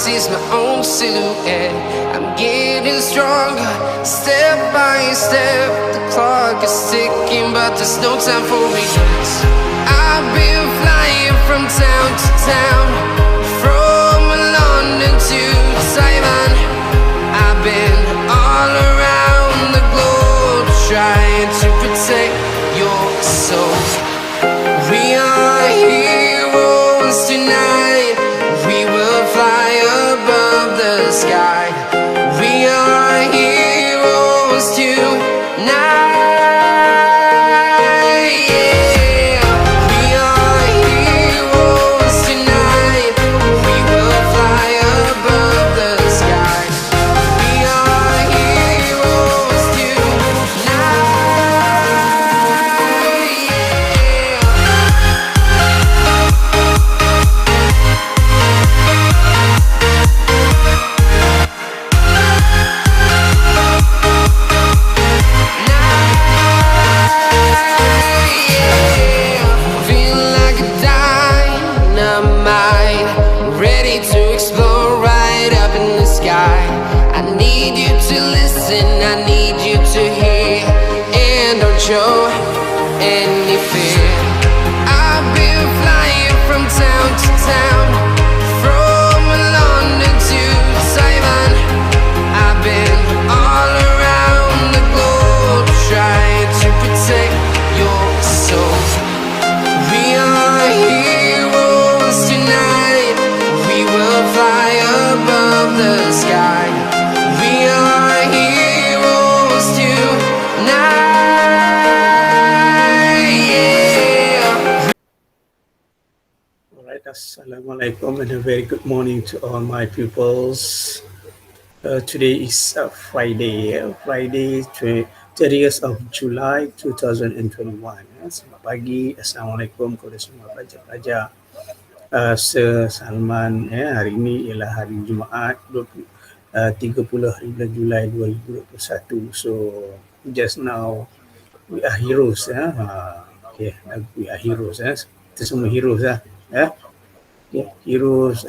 sees my own silhouette. I'm getting stronger, step by step. The clock is ticking, but there's no time for regrets. I've been flying from town to town, from London to Taiwan. I've been all around the globe, trying to protect your soul. We are heroes tonight. We will fly above the sky. We are heroes tonight. Yeah. We are heroes tonight. We will fly above the sky. We are heroes tonight. Feel like a dynamite, ready to explode right up in the sky. I need you to listen, I need you to hear, and don't show any fear. I've been flying from town to town, from London to Taiwan. I've been all around the globe, trying to protect your soul. We are heroes tonight. We will fly above the sky. We are heroes tonight. Yeah. Alright, Assalamualaikum and a very good morning to all my pupils. Today is Friday, 30th of July 2021. Selamat pagi, Assalamualaikum kepada semua pelajar-pelajar se-Salman. Hari ini ialah hari Jumaat 30 bulan Julai 2021. So just now we are heroes. Okay, we are heroes. Kita semua heroes lah. Heroes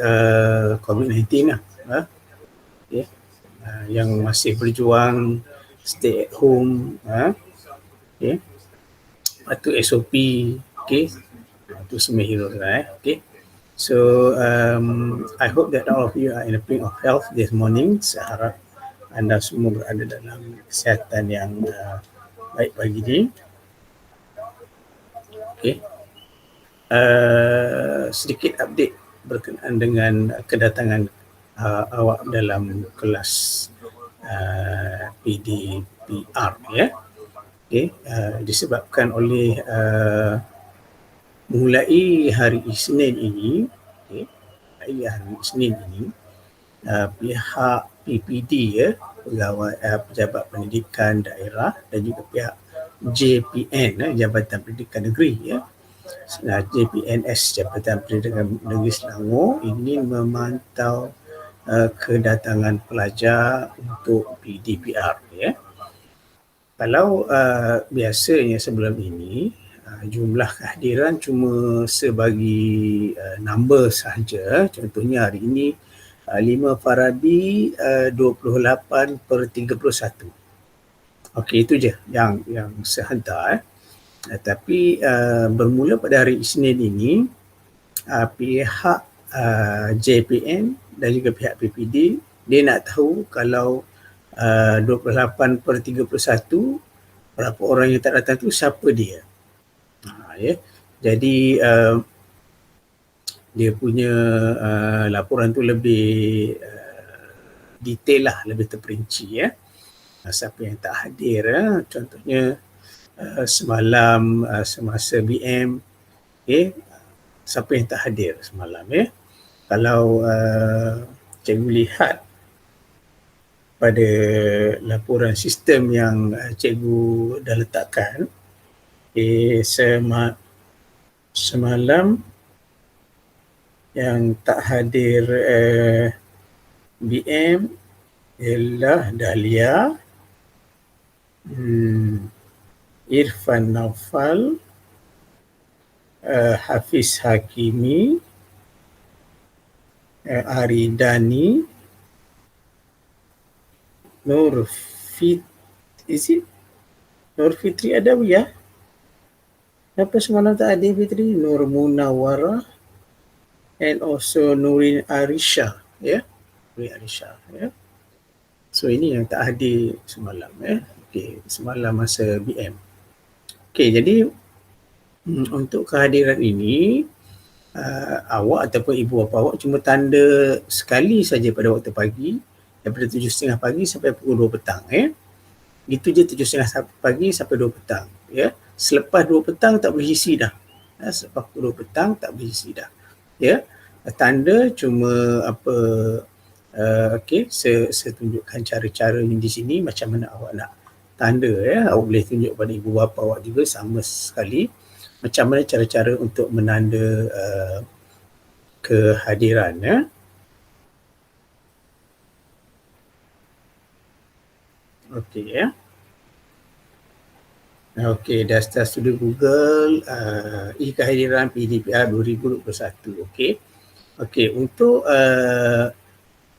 COVID-19 lah. Okay. Yang masih berjuang stay at home, okay. Patuh SOP, okay. Itu semua heroes lah. Okay. So I hope that all of you are in a point of health this morning. Saya harap anda semua berada dalam kesihatan yang baik pagi ini. Okay. Sedikit update berkenaan dengan kedatangan awak dalam kelas PDPR, ya. Okay. Disebabkan oleh mulai hari Isnin ini, okay, pihak PPD, ya, pegawai pejabat pendidikan daerah, dan juga pihak JPN, Jabatan Pendidikan Negeri, ya. JPNS, Jabatan Pendidikan Negeri Selangor, ingin memantau kedatangan pelajar untuk PDPR, ya. Kalau biasanya sebelum ini jumlah kehadiran cuma sebagi number sahaja. Contohnya hari ini 5 Farabi 28/31. Okey, itu je yang sehentak. Tapi bermula pada hari Isnin ini, pihak JPN dan juga pihak PPD, dia nak tahu kalau 28/31 berapa orang yang tak datang tu, siapa dia. Ya. Jadi dia punya laporan tu lebih detail lah, lebih terperinci, ya. Siapa yang tak hadir, ya. Contohnya semalam semasa BM, okay, siapa yang tak hadir semalam, ya. Kalau cikgu lihat pada laporan sistem yang cikgu dah letakkan, semalam yang tak hadir BM ialah Dahlia, Irfan Naufal, Hafiz Hakimi, Aridani is it Nur Fitri Adawiyah? Kenapa semalam tak ada Fitri? Nur Munawwarah and also Nurin Arisha, Nurin Arisha, So ini yang tak hadir semalam, Okey, semalam masa BM. Okey, jadi untuk kehadiran ini awak ataupun ibu bapa awak cuma tanda sekali saja pada waktu pagi, daripada 7.30 pagi sampai pukul 2 petang. Itu je 7.30 pagi sampai 2 petang. Selepas 2 petang tak boleh isi dah. Selepas pukul 2 petang tak boleh isi dah. Tanda cuma apa, saya tunjukkan cara-caranya di sini macam mana awak nak tanda. Awak boleh tunjuk pada ibu bapa awak juga sama sekali macam mana cara-cara untuk menanda kehadiran. Okey, Okey, daftar studi Google e-kehadiran PDPR 2021. Okey, untuk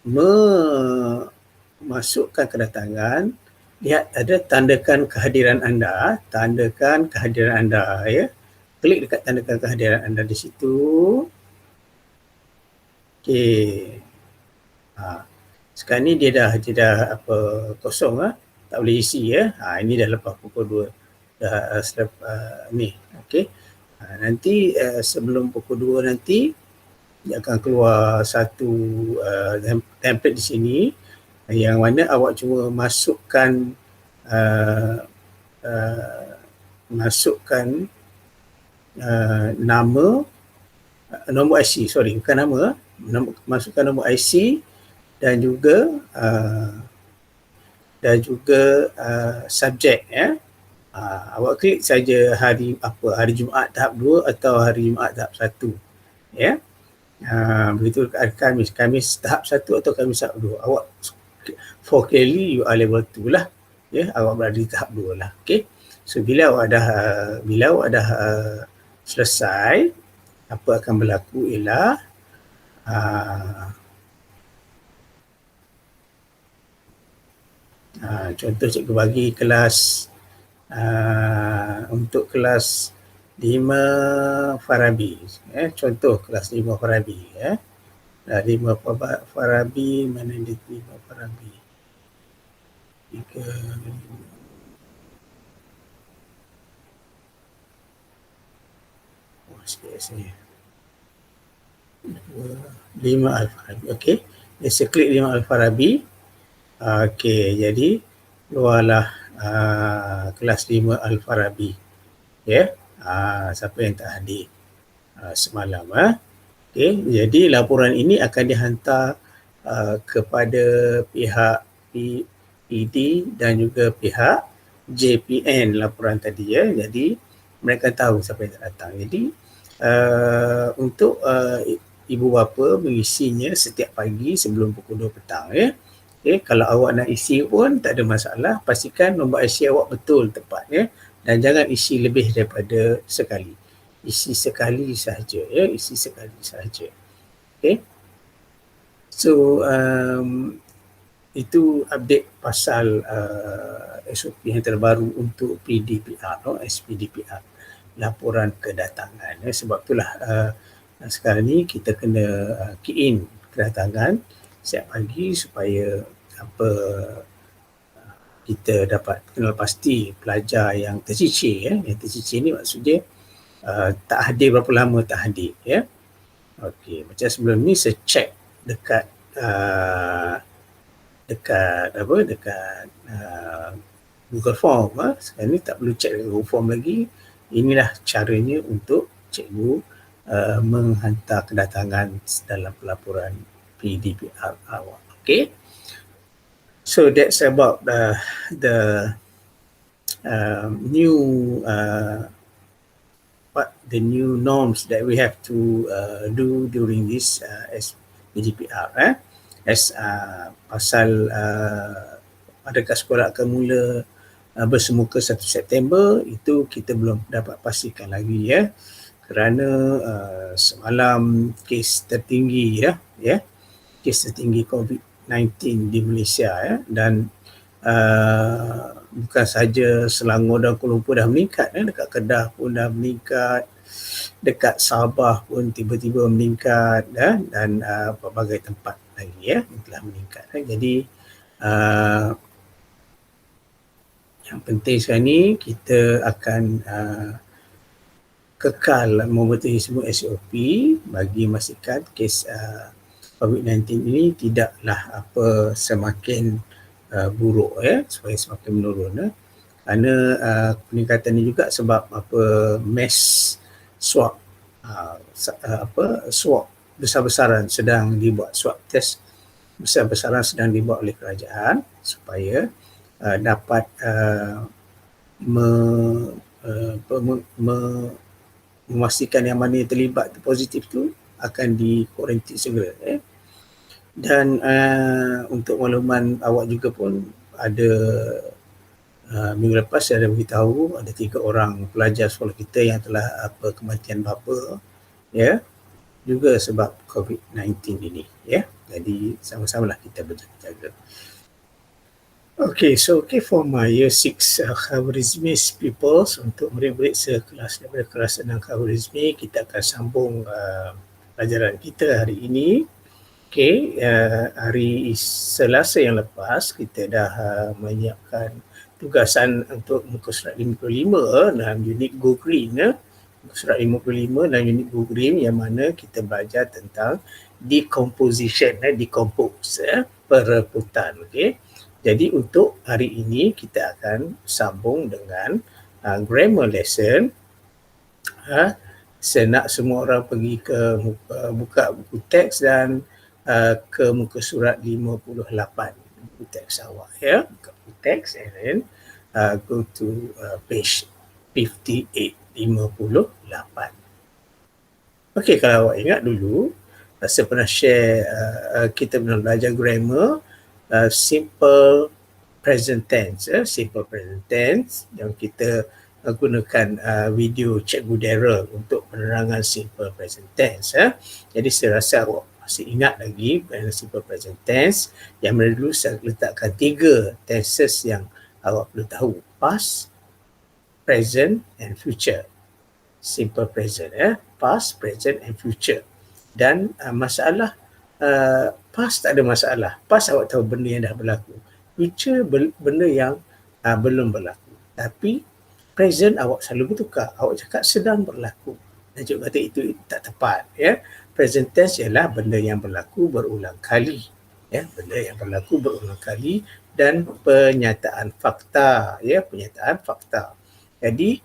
memasukkan kedatangan, lihat ada tandakan kehadiran anda, Klik dekat tandakan kehadiran anda di situ. Okey. Sekarang ni dia dah apa kosong tak boleh isi ini dah lepas pukul 2 dah ni. Okey. Nanti sebelum pukul 2 nanti dia akan keluar satu template di sini yang mana awak cuma masukkan nama, nombor IC, bukan nama, masukkan nombor IC dan juga subjek. Awak klik saja hari Jumaat tahap 2 atau hari Jumaat tahap 1. Begitu Khamis tahap 1 atau Khamis tahap 2. Awak for clearly you are level 2 lah. Awak berada di tahap 2 lah. Okay. So bila awak dah selesai, apa akan berlaku ialah contoh cikgu bagi kelas untuk kelas 5 Farabi. Contoh kelas 5 Farabi. 5 Farabi, mana dia 5 Farabi? 3 sikit saya. 5 Al-Farabi. Okey. Saya klik 5 Al-Farabi. Okey, jadi keluarlah kelas 5 Al-Farabi. Siapa yang tak hadir semalam. Okey, jadi laporan ini akan dihantar kepada pihak PD dan juga pihak JPN laporan tadi. Jadi mereka tahu siapa yang tak datang. Jadi untuk ibu bapa mengisinya setiap pagi sebelum pukul 2 petang. Kalau awak nak isi pun tak ada masalah, pastikan nombor IC awak betul tepat dan jangan isi lebih daripada sekali. Isi sekali sahaja. Isi sekali sahaja. So itu update pasal SOP yang terbaru untuk PDPR, SPDPR, laporan kedatangan. Sebab itulah sekarang ni kita kena key in kedatangan setiap pagi supaya kita dapat kenal pasti pelajar yang tercicir. Yang tercicir ni maksudnya tak hadir berapa lama tak hadir. Okey, macam sebelum ni saya check dekat Google Form. Sekarang ni tak perlu check Google Form lagi. Inilah caranya untuk cikgu menghantar kedatangan dalam pelaporan PDPR awak. Okay. So that's about the new the new norms that we have to do during this SPDPR. Pasal adakah sekolah akan mula bersemuka 1 September, itu kita belum dapat pastikan lagi kerana semalam kes tertinggi kes tertinggi COVID-19 di Malaysia ya. Dan bukan saja Selangor dan Kuala Lumpur dah meningkat ya, dekat Kedah pun dah meningkat, dekat Sabah pun tiba-tiba meningkat ya, dan pelbagai tempat lagi ya telah meningkat ya. Jadi yang penting sekarang ni kita akan kekal mematuhi semua SOP bagi memastikan kes COVID-19 ini tidaklah semakin buruk ya, supaya semakin menurun ya. Kerana peningkatan ini juga sebab mass swab swab besar-besaran sedang dibuat, swab test besar-besaran sedang dibuat oleh kerajaan supaya dapat memastikan yang mana yang terlibat positif tu akan dikuarantin segera ya. Dan untuk makluman awak juga pun ada minggu lepas saya ada beritahu ada 3 orang pelajar sekolah kita yang telah kematian bapa ya, juga sebab COVID-19 ini ya. Jadi sama-samalah kita berjaga-jaga. Okay, so for my year 6 Khawarizmi pupils, untuk murid-murid sekelas daripada kelas 6 Khawarizmi, kita akan sambung pelajaran kita hari ini. Okay, hari Selasa yang lepas kita dah menyiapkan tugasan untuk muka surat 55 dan unit Go Green ya. Muka surat 55 dan unit Go Green yang mana kita belajar tentang decomposition decompose perebutan. Okay. Jadi untuk hari ini kita akan sambung dengan grammar lesson. Saya nak semua orang pergi ke buka buku teks dan ke muka surat 58, buku teks awak ya. Buka buku teks and then go to page 58, 58. Okey, kalau awak ingat dulu saya pernah share kita pernah belajar grammar simple present tense, simple present tense yang kita gunakan video Cikgu Daryl untuk penerangan simple present tense. Jadi saya rasa awak masih ingat lagi simple present tense yang mana dulu saya letakkan 3 tenses yang awak perlu tahu: past, present and future. Simple present past, present and future. Dan masalah past tak ada masalah. Past awak tahu benda yang dah berlaku. Future benda yang belum berlaku. Tapi present awak selalu bertukar. Awak cakap sedang berlaku. Dan juga kata itu tak tepat ya. Present tense ialah benda yang berlaku berulang kali. Ya, benda yang berlaku berulang kali dan penyataan fakta ya, penyataan fakta. Jadi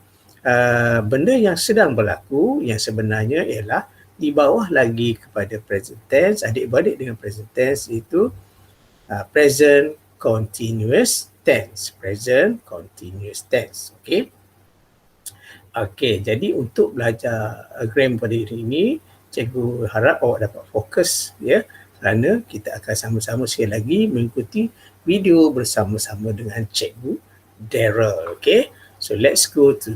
benda yang sedang berlaku yang sebenarnya ialah di bawah lagi kepada present tense, adik-beradik dengan present tense itu present continuous tense. Present continuous tense. Okey. Okey, jadi untuk belajar grammar pada hari ini, cikgu harap awak dapat fokus ya, kerana kita akan sama-sama sekali lagi mengikuti video bersama-sama dengan Cikgu Daryl. Okey. So let's go to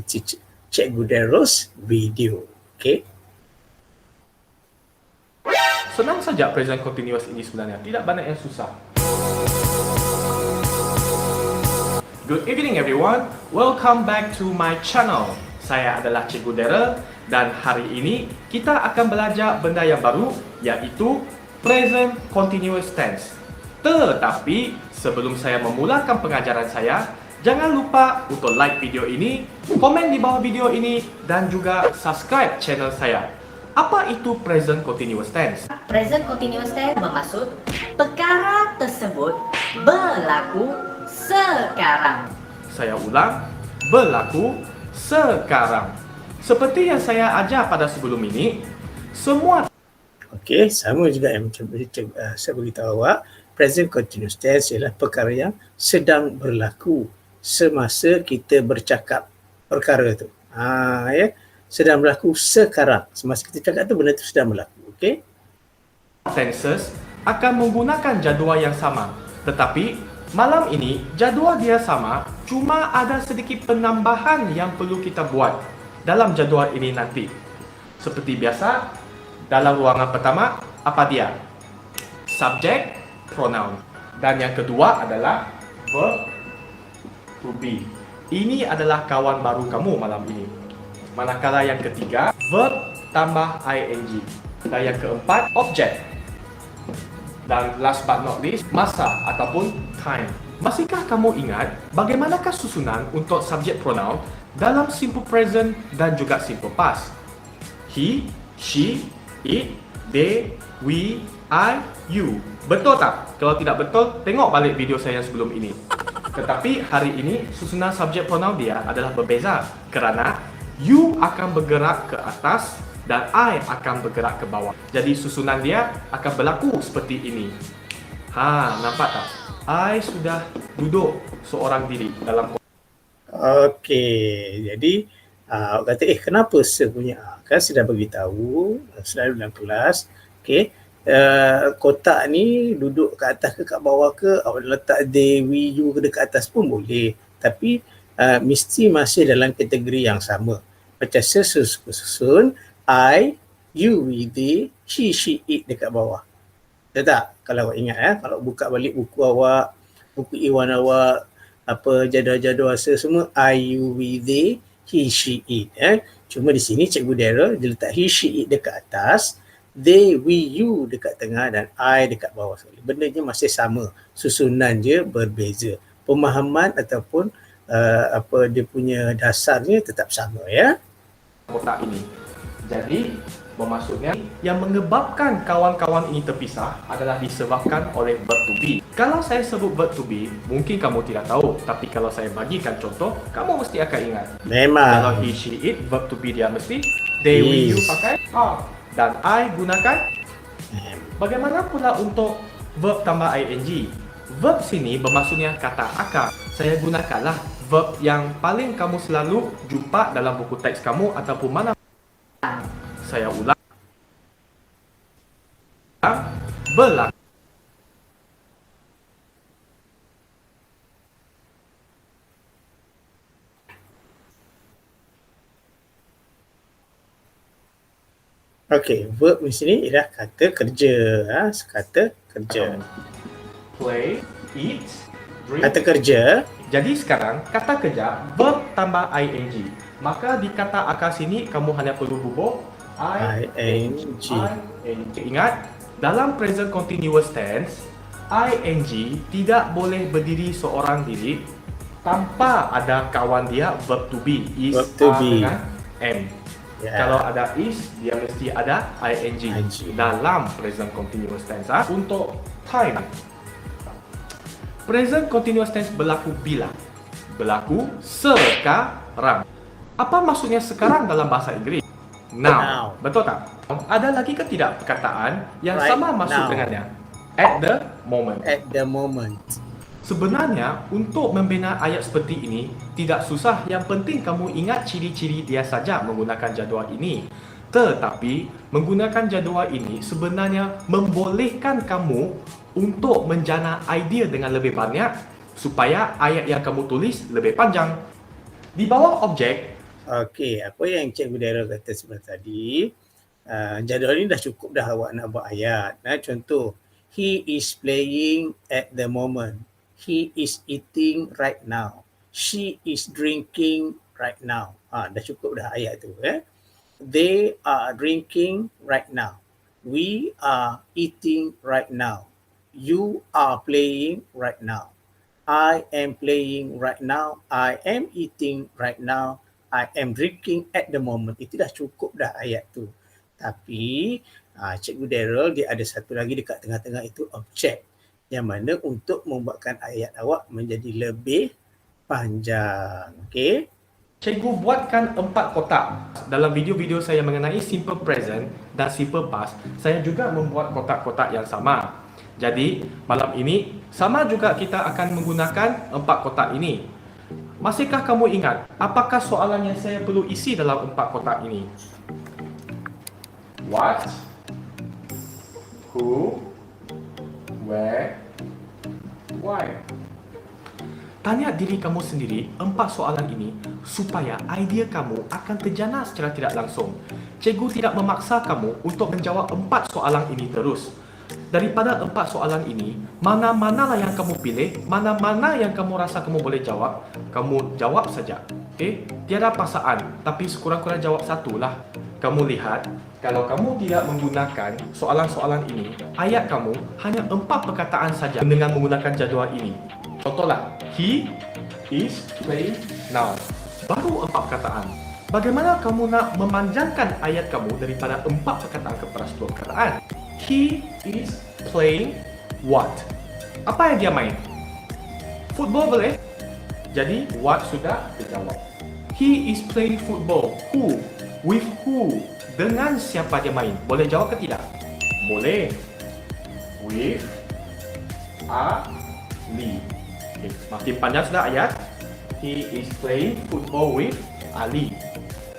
Cikgu Daryl's video. Okey. Senang saja present continuous ini sebenarnya, tidak banyak yang susah. Good evening everyone, welcome back to my channel. Saya adalah Cikgu Daryl dan hari ini kita akan belajar benda yang baru, iaitu present continuous tense. Tetapi sebelum saya memulakan pengajaran saya, jangan lupa untuk like video ini, komen di bawah video ini dan juga subscribe channel saya. Apa itu present continuous tense? Present continuous tense bermaksud perkara tersebut berlaku sekarang. Saya ulang, berlaku sekarang. Seperti yang saya ajar pada sebelum ini, semua Okey, sama juga yang saya beritahu awak, present continuous tense ialah perkara yang sedang berlaku semasa kita bercakap perkara itu. Ya. Sedang berlaku sekarang. Semasa kita cakap tu benda tu sedang berlaku. Okey? tenses akan menggunakan jadual yang sama. Tetapi malam ini jadual dia sama, cuma ada sedikit penambahan yang perlu kita buat dalam jadual ini nanti. Seperti biasa, dalam ruangan pertama, apa dia? subject pronoun. Dan yang kedua adalah verb to be. Ini adalah kawan baru kamu malam ini. Manakala yang ketiga, verb tambah ing. Dan yang keempat, object. Dan last but not least, masa ataupun time. Masihkah kamu ingat bagaimanakah susunan untuk subject pronoun dalam simple present dan juga simple past? He, she, it, they, we, I, you. Betul tak? Kalau tidak betul, tengok balik video saya sebelum ini. Tetapi hari ini susunan subject pronoun dia adalah berbeza kerana you akan bergerak ke atas dan I akan bergerak ke bawah. Jadi susunan dia akan berlaku seperti ini. Nampak tak? I sudah duduk seorang diri dalam. Okey, jadi kata kenapa saya punya kan sudah beritahu selalu dalam kelas. Okey, kotak ni duduk ke atas ke kat bawah ke, awak letak they, we, you ke dekat atas pun boleh, tapi mesti masih dalam kategori yang sama. Macam saya susun I, you, we, they, he, she, it dekat bawah. Betul tak? Kalau awak ingat kalau buka balik buku awak, buku Iwan awak, apa jadual-jadual semua I, you, we, they, he, she, it. Cuma di sini Cikgu Daryl dia letak he, she, it dekat atas, they, we, you dekat tengah dan I dekat bawah. Bendanya masih sama, susunan je berbeza. Pemahaman ataupun apa dia punya dasarnya tetap sama ya. Kotak ini. Jadi bermaksudnya yang menyebabkan kawan-kawan ini terpisah adalah disebabkan oleh verb to be. Kalau saya sebut verb to be, mungkin kamu tidak tahu, tapi kalau saya bagikan contoh, kamu mesti akan ingat. Memang. Kalau he, she, it, verb to be dia mesti they, we, you pakai are dan I gunakan. Bagaimana pula untuk verb tambah ing? Verb sini bermaksudnya kata akar. Saya gunakanlah verb yang paling kamu selalu jumpa dalam buku teks kamu ataupun mana. Saya ulang. Berlaku. Okey, verb di sini ialah kata kerja, kata kerja. Play, eat, drink. Kata kerja. Jadi sekarang kata kerja verb tambah ing. Maka di kata akar sini kamu hanya perlu bubuh ing. Ingat, dalam present continuous tense, ing tidak boleh berdiri seorang diri tanpa ada kawan dia verb to be. Is, verb to be dengan am. Yeah. Kalau ada is, dia mesti ada ing dalam present continuous tense. Untuk time, present continuous tense berlaku bila? Berlaku sekarang. Apa maksudnya sekarang dalam bahasa Inggeris? Now. Betul tak? Ada lagi ke tidak perkataan yang Right sama masuk now. dengannya? At the moment. At the moment. Sebenarnya untuk membina ayat seperti ini tidak susah. Yang penting kamu ingat ciri-ciri dia saja menggunakan jadual ini. Tetapi menggunakan jadual ini sebenarnya membolehkan kamu untuk menjana idea dengan lebih banyak supaya ayat yang kamu tulis lebih panjang. Di bawah objek. Okey, apa yang Cikgu Daryl kata sebelum tadi, jadual ni dah cukup dah awak nak buat ayat. Contoh, he is playing at the moment. He is eating right now. She is drinking right now. Dah cukup dah ayat tu. They are drinking right now. We are eating right now. You are playing right now. I am playing right now. I am eating right now. I am drinking at the moment. Itu dah cukup dah ayat tu. Tapi Cikgu Daryl dia ada satu lagi dekat tengah-tengah itu objek. Yang mana untuk membuatkan ayat awak menjadi lebih panjang. Okey? Cikgu buatkan 4 kotak. Dalam video-video saya mengenai simple present dan simple past, saya juga membuat kotak-kotak yang sama. Jadi, malam ini sama juga kita akan menggunakan 4 kotak ini. Masihkah kamu ingat apakah soalan yang saya perlu isi dalam 4 kotak ini? What? Who? Where? Why? Tanya diri kamu sendiri 4 soalan ini supaya idea kamu akan terjana secara tidak langsung. Cikgu tidak memaksa kamu untuk menjawab 4 soalan ini terus. Daripada 4 soalan ini, mana-manalah yang kamu pilih, mana-mana yang kamu rasa kamu boleh jawab, kamu jawab saja. Okey? Tiada paksaan, tapi sekurang-kurang jawab satulah. Kamu lihat, kalau kamu tidak menggunakan soalan-soalan ini, ayat kamu hanya 4 perkataan saja dengan menggunakan jadual ini. Contohlah, he is playing now. Baru 4 perkataan. Bagaimana kamu nak memanjangkan ayat kamu daripada 4 perkataan kepada 10 perkataan? He is playing what? Apa yang dia main? Football boleh? Jadi what sudah terjawab. He is playing football. Who? With who? Dengan siapa dia main? Boleh jawab ke tidak? Boleh. With Ali. Okay. Makin panjang sudah ayat. He is playing football with Ali.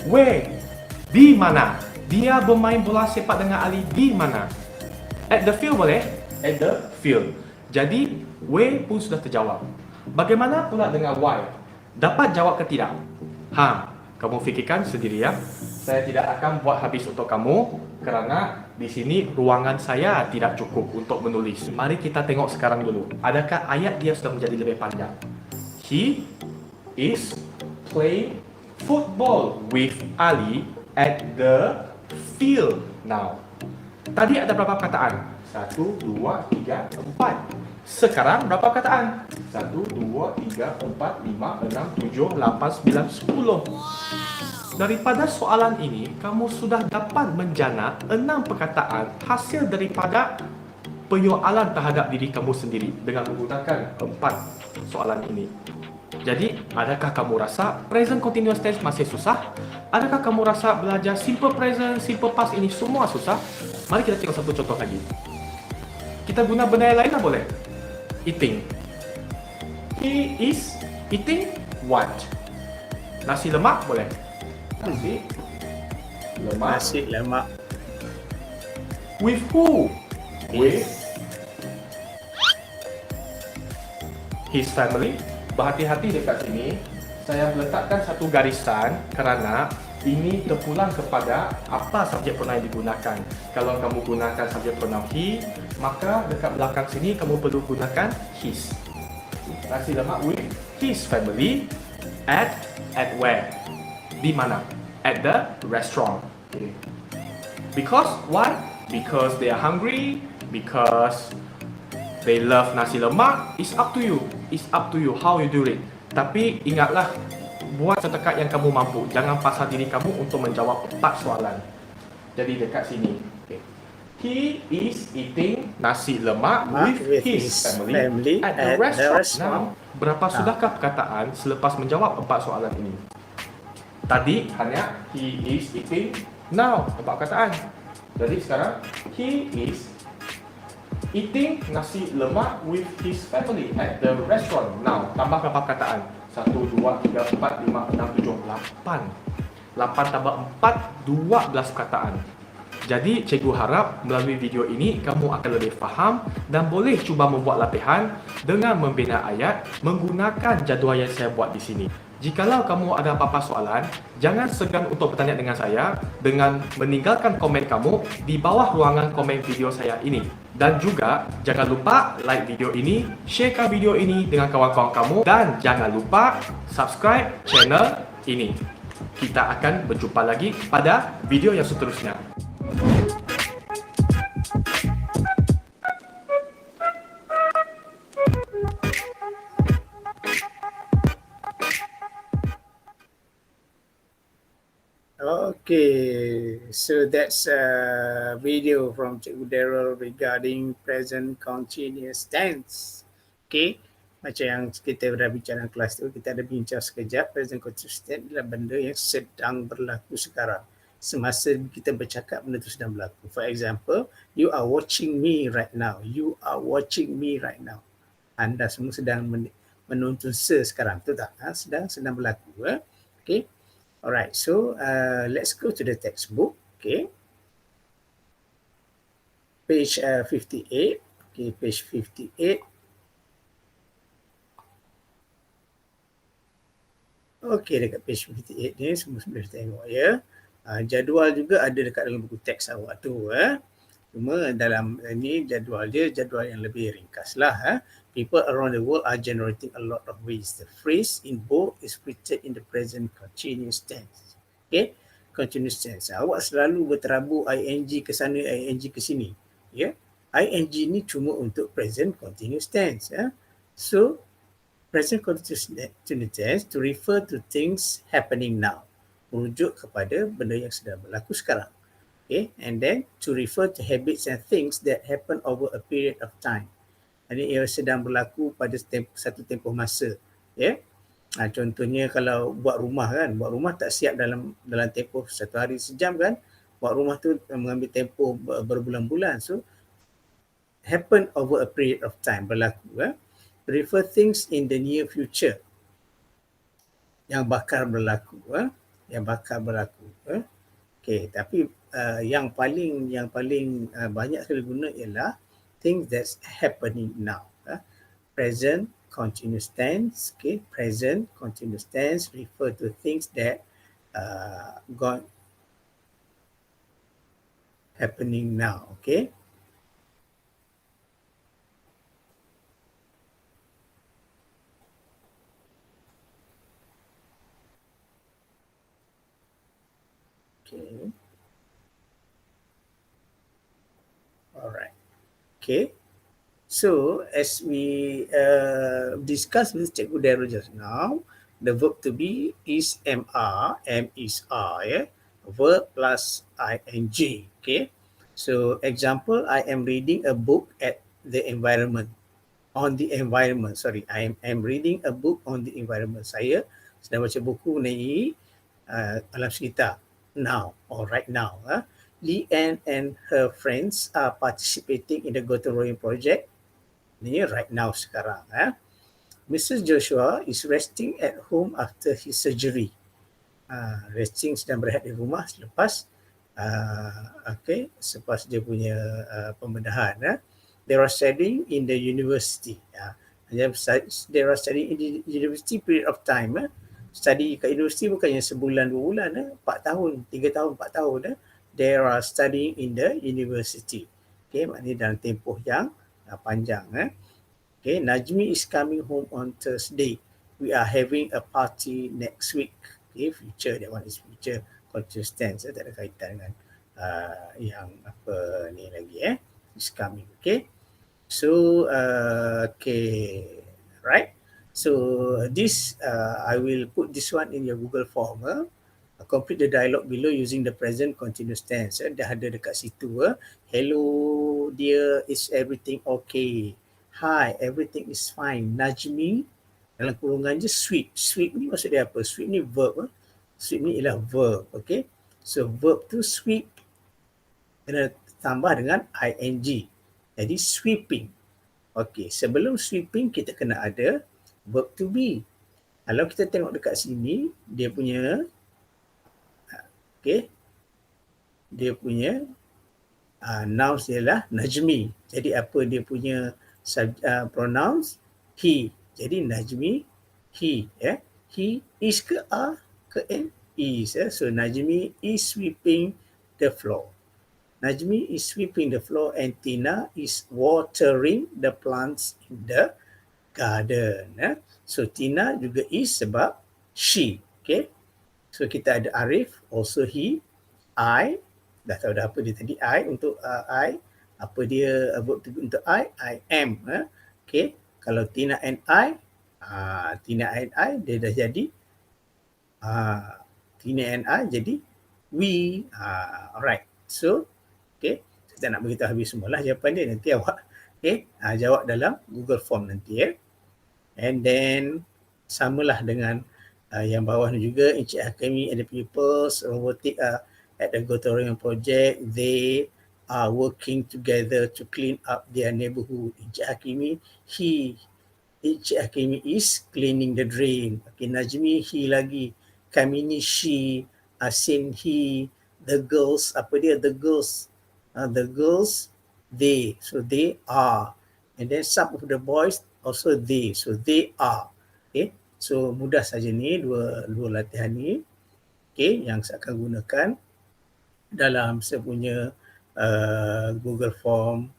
Where? Di mana? Dia bermain bola sepak dengan Ali di mana? At the field boleh? At the field. Jadi, where pun sudah terjawab. Bagaimana pula dengan why? Dapat jawab ke tidak? Kamu fikirkan sendiri ya. Saya tidak akan buat habis untuk kamu kerana di sini ruangan saya tidak cukup untuk menulis. Mari kita tengok sekarang dulu. Adakah ayat dia sudah menjadi lebih panjang? He is playing football with Ali at the field now. Tadi ada berapa perkataan? 1, 2, 3, 4. Sekarang berapa perkataan? 1, 2, 3, 4, 5, 6, 7, 8, 9, 10. Daripada soalan ini, kamu sudah dapat menjana 6 perkataan hasil daripada penyoalan terhadap diri kamu sendiri dengan menggunakan 4 soalan ini. Jadi, adakah kamu rasa present continuous tense masih susah? Adakah kamu rasa belajar simple present, simple past ini semua susah? Mari kita tengok satu contoh lagi. Kita guna benda yang lain lah boleh? Eating. He is eating what? Nasi lemak boleh? Nasi lemak. Nasi lemak. With who? With his family. Berhati-hati dekat sini. Saya meletakkan satu garisan kerana ini terpulang kepada apa subjek pronoun yang digunakan. Kalau kamu gunakan subjek pronoun he, maka dekat belakang sini kamu perlu gunakan his. Nasi lemak with his family at where? Di mana? At the restaurant. Okay. Because why? Because they are hungry, because they love nasi lemak. It's up to you. It's up to you how you do it. Tapi ingatlah, buat sedekat yang kamu mampu. Jangan pasal diri kamu untuk menjawab 4 soalan. Jadi dekat sini. Okay. He is eating nasi lemak with his family at the restaurant. Now, berapa sudahkah perkataan selepas menjawab 4 soalan ini? Tadi hanya he is eating now, 4 perkataan. Jadi sekarang he is eating nasi lemak with his family at the restaurant. Now, tambah berapa perkataan? 1, 2, 3, 4, 5, 6, 7, 8. 8 tambah 4, 12 perkataan. Jadi, cikgu harap melalui video ini kamu akan lebih faham dan boleh cuba membuat latihan dengan membina ayat menggunakan jadual yang saya buat di sini. Jikalau kamu ada apa-apa soalan, jangan segan untuk bertanya dengan saya dengan meninggalkan komen kamu di bawah ruangan komen video saya ini. Dan juga, jangan lupa like video ini, sharekan video ini dengan kawan-kawan kamu, dan jangan lupa subscribe channel ini. Kita akan berjumpa lagi pada video yang seterusnya. Okay, so that's a video from Cikgu Daryl regarding present continuous tense. Okay, macam yang kita dah bincang dalam kelas tu, kita ada bincang sekejap. Present continuous tense adalah benda yang sedang berlaku sekarang. Semasa kita bercakap, benda tu sedang berlaku. For example, you are watching me right now. You are watching me right now. Anda semua sedang menonton saya sekarang. Betul tak? Sedang berlaku. Okay. Alright, so let's go to the textbook. Okay. Page 58. Okay, page 58. Okay, dekat page 58 ni semua boleh tengok ya. Jadual juga ada dekat dalam buku teks awak tu. Cuma dalam ini jadual dia jadual yang lebih ringkas lah. People around the world are generating a lot of waste. The phrase in bold is written in the present continuous tense. Okay, continuous tense. Awak selalu berterabur ing ke sana, ing ke sini. Ya, ing ni cuma untuk present continuous tense. So present continuous tense to refer to things happening now. Merujuk kepada benda yang sedang berlaku sekarang. Okay, and then to refer to habits and things that happen over a period of time. Ini ia sedang berlaku pada satu tempoh masa. Ya, contohnya kalau buat rumah kan, buat rumah tak siap dalam tempoh satu hari sejam kan, buat rumah tu mengambil tempoh berbulan-bulan. So happen over a period of time, berlaku. Refer things in the near future, yang bakal berlaku. Yang bakal berlaku. Okay, tapi yang paling banyak sekali guna ialah things that's happening now. Present continuous tense. Okay, present continuous tense refer to things that got happening now. Okay. Okay. Alright. Okay. So as we discussed with Cikgu Daryl just now, the verb to be is MR, M is R, yeah? Verb plus ing. Okay. So example, I am reading a book at the environment. On the environment. Sorry, I am reading a book on the environment. Saya sedang baca buku mengenai alam sekitar. Now or right now. Leanne and her friends are participating in the gotong royong project. Ini right now sekarang. Mrs. Joshua is resting at home after his surgery. Resting, sedang berehat di rumah selepas selepas dia punya pembedahan. They are studying in the university. They are studying in the university period of time. Study kat universiti bukannya sebulan, 2 bulan, 4 tahun, 3 tahun, 4 tahun. They are studying in the university. Okay, maknanya dalam tempoh yang panjang. Okay, Najmi is coming home on Thursday. We are having a party next week. Okay, future, that one is future continuous tense. Tak ada kaitan dengan yang apa ni lagi. Is coming. Okay, so okay, right. So this I will put this one in your Google form. Complete the dialogue below using the present continuous tense. Dah ada dekat situ. Hello dear, is everything okay? Hi, everything is fine. Najmi, dalam kurungan je sweep. Sweep ni maksud dia apa? Sweep ni verb. Sweep ni ialah verb. Okay. So verb tu sweep kena tambah dengan ing. Jadi sweeping. Okay, sebelum sweeping kita kena ada verb to be. Kalau kita tengok dekat sini, dia punya nouns ialah Najmi. Jadi apa dia punya pronouns? He. Jadi Najmi, he. He is ke are ke am? Is. So Najmi is sweeping the floor. Najmi is sweeping the floor and Tina is watering the plants in the garden. So Tina juga is sebab she. Okay. So kita ada Arif, also he. I, dah tahu dah apa dia tadi. I untuk I. Apa dia verb to be untuk I am. Okay. Kalau Tina and I, dia dah jadi Tina and I jadi we. Alright. So, okay. Saya tak nak beritahu habis semualah jawapan dia. Nanti awak jawab dalam Google Form nanti. And then, samalah dengan yang bawah ni juga. Encik Hakimi and the pupils robotic at the gotong royong project. They are working together to clean up their neighborhood. Encik Hakimi, Encik Hakimi is cleaning the drain. Okay, Najmi, he lagi. Kamini, she. Asin, he. The girls, apa dia? The girls, they. So they are. And then some of the boys also they. So they are. Okay. So mudah saja ni dua latihan ni. Okay, yang saya akan gunakan dalam saya punya Google Form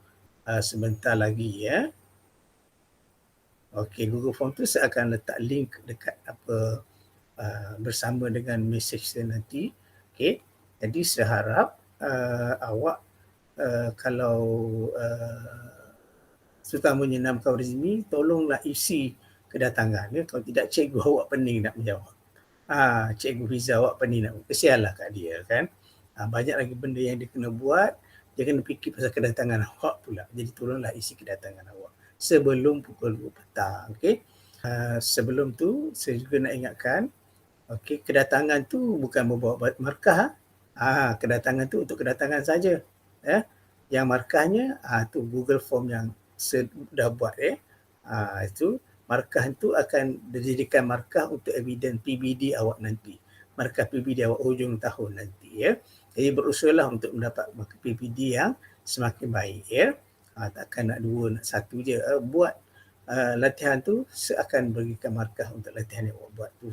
sebentar lagi ya. Okey, Google Form tu saya akan letak link dekat bersama dengan mesej saya nanti. Okey. Jadi saya harap awak kalau terutamanya 6 kawan di sini, tolonglah isi kedatangan ya. Kalau tidak, cikgu awak pening nak menjawab. Cikgu Fiza awak pening nak, kesianlah kat dia kan. Banyak lagi benda yang dia kena buat, dia kena fikir pasal kedatangan awak pula. Jadi tolonglah isi kedatangan awak sebelum pukul 2 petang. Okey. Sebelum tu saya juga nak ingatkan, okey, kedatangan tu bukan membawa markah. Kedatangan tu untuk kedatangan saja. Ya. Yang markahnya tu Google Form yang sudah buat itu markah itu akan dijadikan markah untuk eviden PBD awak nanti. Markah PBD awak hujung tahun nanti ya. Jadi berusahalah untuk mendapat markah PBD yang semakin baik ya. Takkan nak 2, nak 1 je. Buat latihan tu seakan berikan markah untuk latihan yang awak buat tu.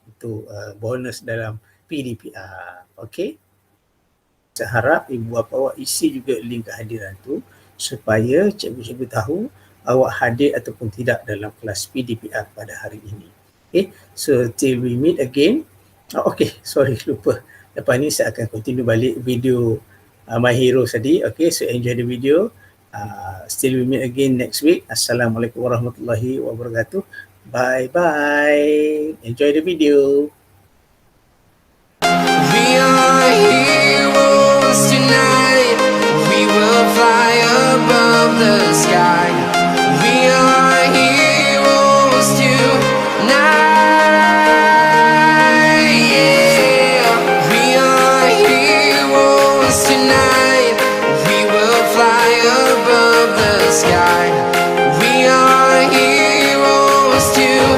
Itu bonus dalam PDPR. Okey. Saya harap ibu bapa awak isi juga link kehadiran tu supaya cikgu-cikgu tahu awak hadir ataupun tidak dalam kelas PDPR pada hari ini. Okay, so till we meet again. Sorry lupa. Lepas ni saya akan continue balik video My Hero tadi. Okay, so enjoy the video. Still we meet again next week. Assalamualaikum warahmatullahi wabarakatuh. Bye-bye. Enjoy the video. We are heroes tonight. We will fly above the sky. We are heroes tonight. Yeah. We are heroes tonight. We will fly above the sky. We are heroes tonight.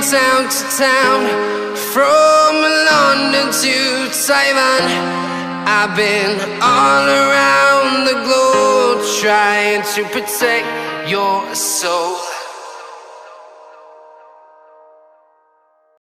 Town to town, from London to Taiwan. I've been all around the globe trying to protect your soul.